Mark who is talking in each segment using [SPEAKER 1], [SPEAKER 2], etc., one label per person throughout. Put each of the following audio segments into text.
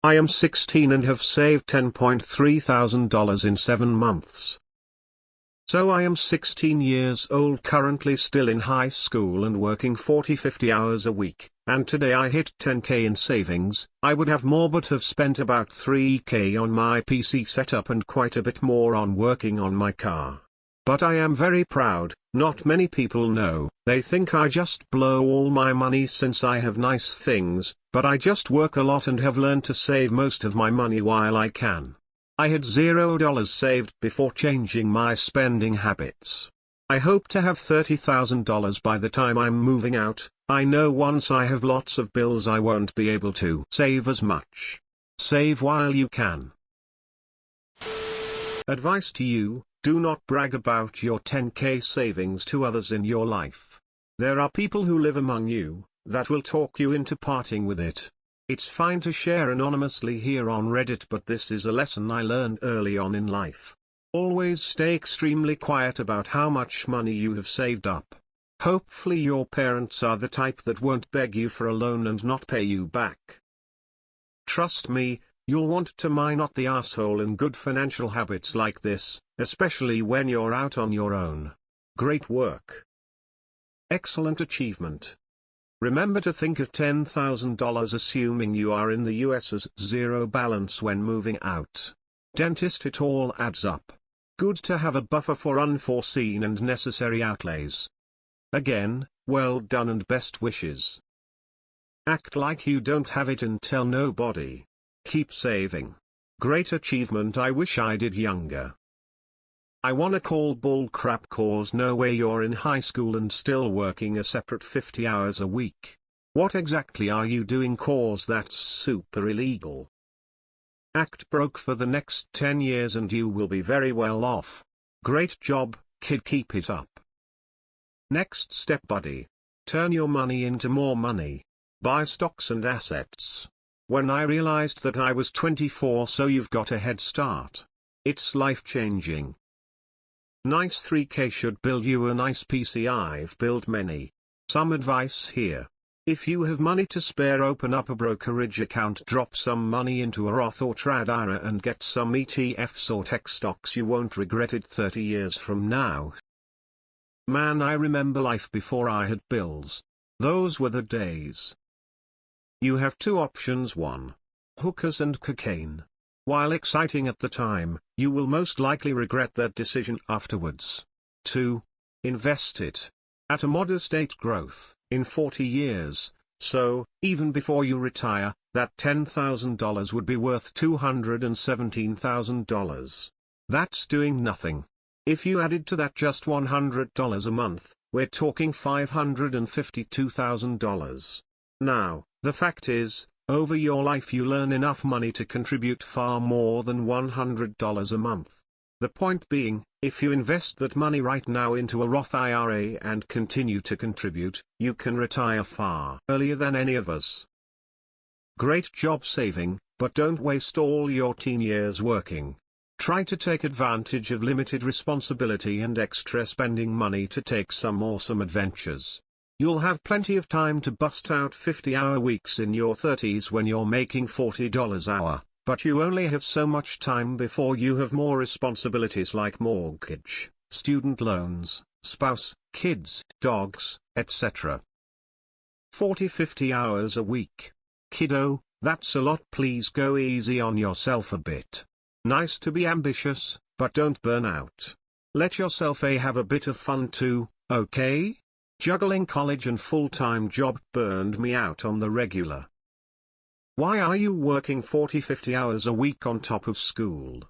[SPEAKER 1] I am 16 and have saved $10.3 thousand in 7 months. So I am 16 years old, currently still in high school and working 40-50 hours a week, and today I hit 10K in savings. I would have more but have spent about 3K on my PC setup and quite a bit more on working on my car. But I am very proud. Not many people know. They think I just blow all my money since I have nice things, but I just work a lot and have learned to save most of my money while I can. I had $0 saved before changing my spending habits. I hope to have $30,000 by the time I'm moving out. I know once I have lots of bills I won't be able to save as much. Save while you can. Advice to you: do not brag about your 10K savings to others in your life. There are people who live among you that will talk you into parting with it. It's fine to share anonymously here on Reddit, but this is a lesson I learned early on in life. Always stay extremely quiet about how much money you have saved up. Hopefully your parents are the type that won't beg you for a loan and not pay you back. Trust me, you'll want to mine out the asshole in good financial habits like this, especially when you're out on your own. Great work. Excellent achievement. Remember to think of $10,000 assuming you are in the US as zero balance when moving out. Dentist, it all adds up. Good to have a buffer for unforeseen and necessary outlays. Again, well done and best wishes. Act like you don't have it and tell nobody. Keep saving. Great achievement. I wish I did younger. I wanna call bull crap, cause no way you're in high school and still working a separate 50 hours a week. What exactly are you doing, cause that's super illegal. Act broke for the next 10 years and you will be very well off. Great job, kid, keep it up. Next step, buddy. Turn your money into more money. Buy stocks and assets. When I realized that I was 24, so you've got a head start. It's life-changing. Nice 3K should build you a nice PC. I've built many. Some advice here. If you have money to spare, open up a brokerage account, drop some money into a Roth or Trad IRA and get some ETFs or tech stocks. You won't regret it 30 years from now. Man, I remember life before I had bills. Those were the days. You have two options: 1. Hookers and cocaine. While exciting at the time, you will most likely regret that decision afterwards. 2. Invest it. At a modest rate growth, in 40 years, so, even before you retire, that $10,000 would be worth $217,000. That's doing nothing. If you added to that just $100 a month, we're talking $552,000. Now, the fact is, over your life you learn enough money to contribute far more than $100 a month. The point being, if you invest that money right now into a Roth IRA and continue to contribute, you can retire far earlier than any of us. Great job saving, but don't waste all your teen years working. Try to take advantage of limited responsibility and extra spending money to take some awesome adventures. You'll have plenty of time to bust out 50-hour weeks in your 30s when you're making $40 an hour, but you only have so much time before you have more responsibilities like mortgage, student loans, spouse, kids, dogs, etc. 40-50 hours a week. Kiddo, that's a lot. Please go easy on yourself a bit. Nice to be ambitious, but don't burn out. Let yourself have a bit of fun too, okay? Juggling college and full-time job burned me out on the regular. Why are you working 40-50 hours a week on top of school?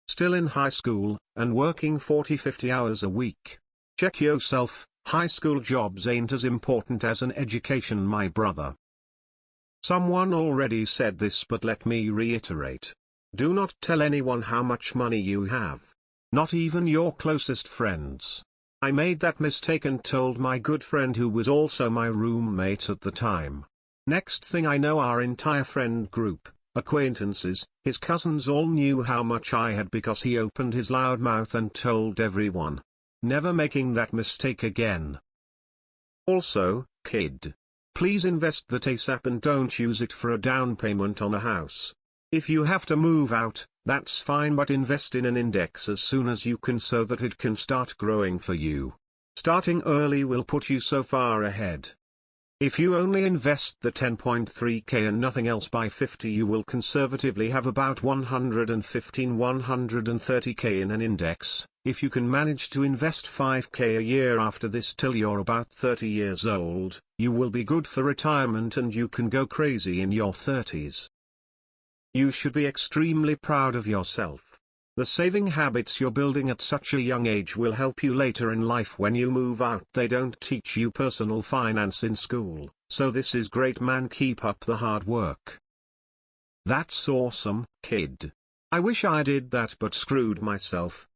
[SPEAKER 1] Still in high school, and working 40-50 hours a week? Check yourself. High school jobs ain't as important as an education, my brother. Someone already said this, but let me reiterate. Do not tell anyone how much money you have. Not even your closest friends. I made that mistake and told my good friend, who was also my roommate at the time. Next thing I know, our entire friend group, acquaintances, his cousins all knew how much I had because he opened his loud mouth and told everyone. Never making that mistake again. Also, kid. Please invest that ASAP and don't use it for a down payment on a house. If you have to move out, that's fine, but invest in an index as soon as you can so that it can start growing for you. Starting early will put you so far ahead. If you only invest the 10.3k and nothing else by 50, you will conservatively have about 130k in an index. If you can manage to invest 5k a year after this till you're about 30 years old, you will be good for retirement and you can go crazy in your 30s. You should be extremely proud of yourself. The saving habits you're building at such a young age will help you later in life when you move out. They don't teach you personal finance in school, so this is great, man. Keep up the hard work. That's awesome, kid. I wish I did that but screwed myself.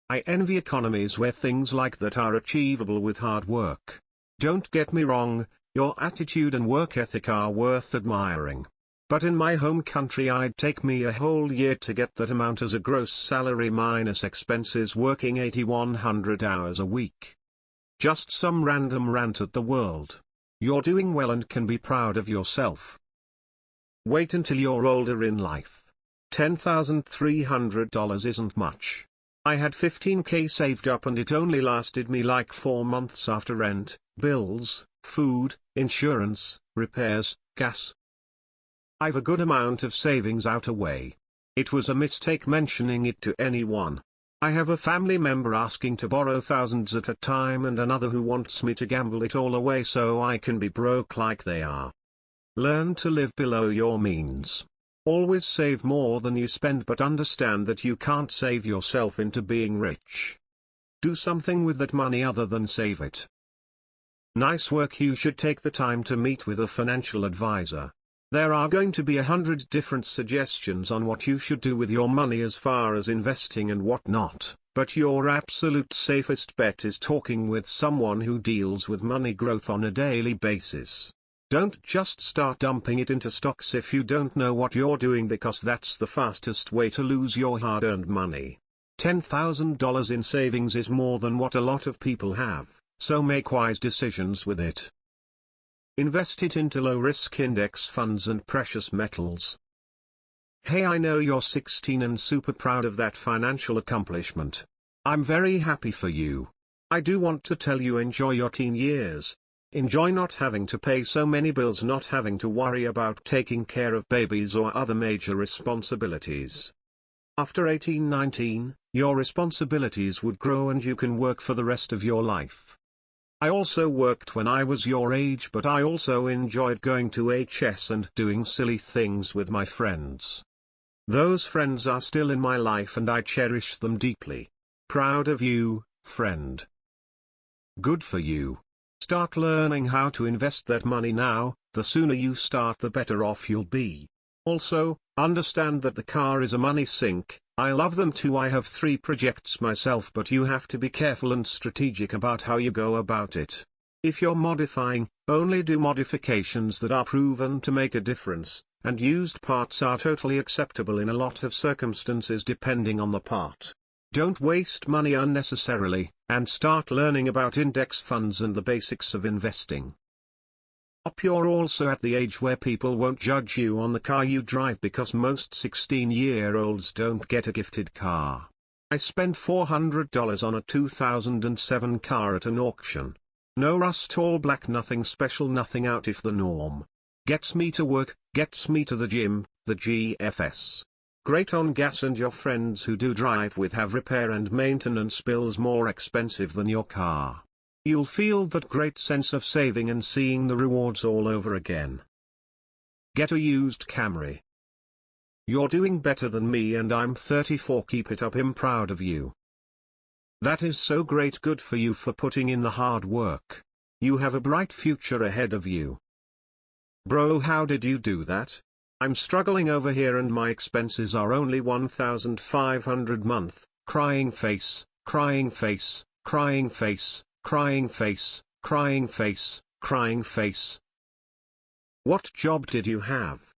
[SPEAKER 1] I envy economies where things like that are achievable with hard work. Don't get me wrong, your attitude and work ethic are worth admiring. But in my home country I'd take me a whole year to get that amount as a gross salary minus expenses, working 8100 hours a week. Just some random rant at the world. You're doing well and can be proud of yourself. Wait until you're older in life. $10,300 isn't much. I had 15k saved up and it only lasted me like 4 months after rent, bills, food, insurance, repairs, gas. I've a good amount of savings out away. It was a mistake mentioning it to anyone. I have a family member asking to borrow thousands at a time and another who wants me to gamble it all away so I can be broke like they are. Learn to live below your means. Always save more than you spend, but understand that you can't save yourself into being rich. Do something with that money other than save it. Nice work. You should take the time to meet with a financial advisor. There are going to be 100 different suggestions on what you should do with your money as far as investing and what not, but your absolute safest bet is talking with someone who deals with money growth on a daily basis. Don't just start dumping it into stocks if you don't know what you're doing, because that's the fastest way to lose your hard-earned money. $10,000 in savings is more than what a lot of people have, so make wise decisions with it. Invest it into low-risk index funds and precious metals. Hey, I know you're 16 and super proud of that financial accomplishment. I'm very happy for you. I do want to tell you, enjoy your teen years. Enjoy not having to pay so many bills, not having to worry about taking care of babies or other major responsibilities. After 18-19, your responsibilities would grow and you can work for the rest of your life. I also worked when I was your age, but I also enjoyed going to HS and doing silly things with my friends. Those friends are still in my life and I cherish them deeply. Proud of you, friend. Good for you. Start learning how to invest that money now. The sooner you start, the better off you'll be. Also, understand that the car is a money sink. I love them too. I have 3 projects myself, but you have to be careful and strategic about how you go about it. If you're modifying, only do modifications that are proven to make a difference, and used parts are totally acceptable in a lot of circumstances depending on the part. Don't waste money unnecessarily, and start learning about index funds and the basics of investing. You're also at the age where people won't judge you on the car you drive, because most 16-year-olds don't get a gifted car. I spent $400 on a 2007 car at an auction. No rust, all black, nothing special, nothing out of the norm. Gets me to work, gets me to the gym, the GFS. Great on gas, and your friends who do drive with have repair and maintenance bills more expensive than your car. You'll feel that great sense of saving and seeing the rewards all over again. Get a used Camry. You're doing better than me and I'm 34. Keep it up. I'm proud of you. That is so great. Good for you for putting in the hard work. You have a bright future ahead of you. Bro, how did you do that? I'm struggling over here and my expenses are only $1,500 month. Crying face, crying face, crying face. Crying face, crying face, crying face. What job did you have?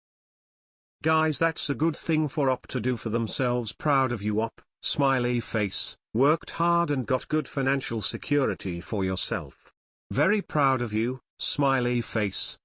[SPEAKER 1] Guys, that's a good thing for op to do for themselves. Proud of you, op. Smiley face. Worked hard and got good financial security for yourself. Very proud of you. Smiley face.